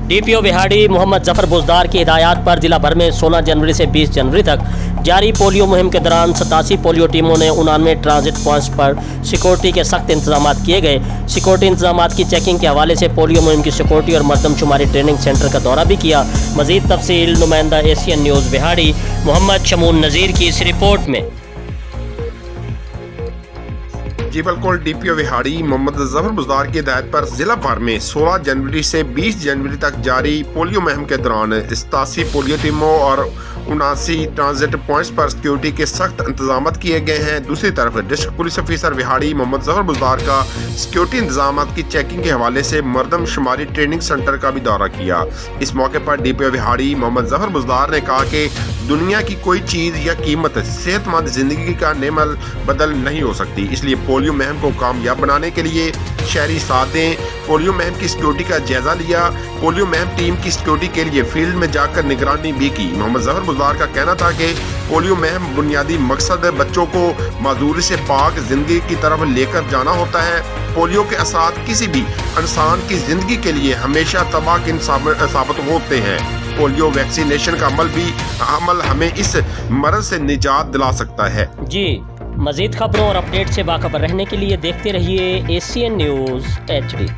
DPO बिहाड़ी Mohammad Zafar Buzdar की हिदायत पर जिला भर में 16 जनवरी से 20 जनवरी तक जारी पोलियो मुहिम के दौरान 87 पोलियो टीमों ने 99 ट्रांजिट पॉइंट्स पर सिक्योरिटी के सख्त इंतजाम किए गए। सिक्योरिटी इंतजाम की चेकिंग के हवाले से पोलियो मुहिम की सिक्योरिटी और मरदमशुमारी ट्रेनिंग सेंटर का दौरा भी किया। मजीद तफसील नुमाइंदा एशियन न्यूज़ बिहाड़ी मोहम्मद शमून नज़ीर की इस रिपोर्ट में। जी बिल्कुल, डीपीओ बिहाड़ी मोहम्मद जफर बुजदार की हिदायत पर जिला भर में 16 जनवरी से 20 जनवरी तक जारी पोलियो मुहिम के दौरान 87 पोलियो टीमों और 79 ट्रांजिट पॉइंट्स पर सिक्योरिटी के सख्त इंतजाम किए गए हैं। दूसरी तरफ डिस्ट्रिक्ट पुलिस ऑफिसर बिहाड़ी मोहम्मद जफर बुजदार का सिक्योरिटी इंतजाम की चेकिंग के हवाले से मरदमशुमारी ट्रेनिंग सेंटर का भी दौरा किया। इस मौके पर डीपीओ बिहाड़ी मोहम्मद जफर बुजदार ने कहा कि दुनिया की कोई चीज़ या कीमत सेहतमंद जिंदगी का नेमल बदल नहीं हो सकती, इसलिए पोलियो मुहिम को कामयाब बनाने के लिए शहरी साथ दें। पोलियो मुहिम की सिक्योरिटी का जायजा लिया। पोलियो मुहिम टीम की सिक्योरिटी के लिए फील्ड में जाकर निगरानी भी की। मोहम्मद जफर बुजदार का कहना था कि पोलियो मुहिम बुनियादी मकसद बच्चों को माजूरी से पाक जिंदगी की तरफ लेकर जाना होता है। पोलियो के असरात किसी भी इंसान की जिंदगी के लिए हमेशा तबाहकुन साबित होते हैं। पोलियो वैक्सीनेशन का अमल हमें इस मर्ज से निजात दिला सकता है। जी, मज़ीद खबरों और अपडेट से बाखबर रहने के लिए देखते रहिए एशियन न्यूज़ HD।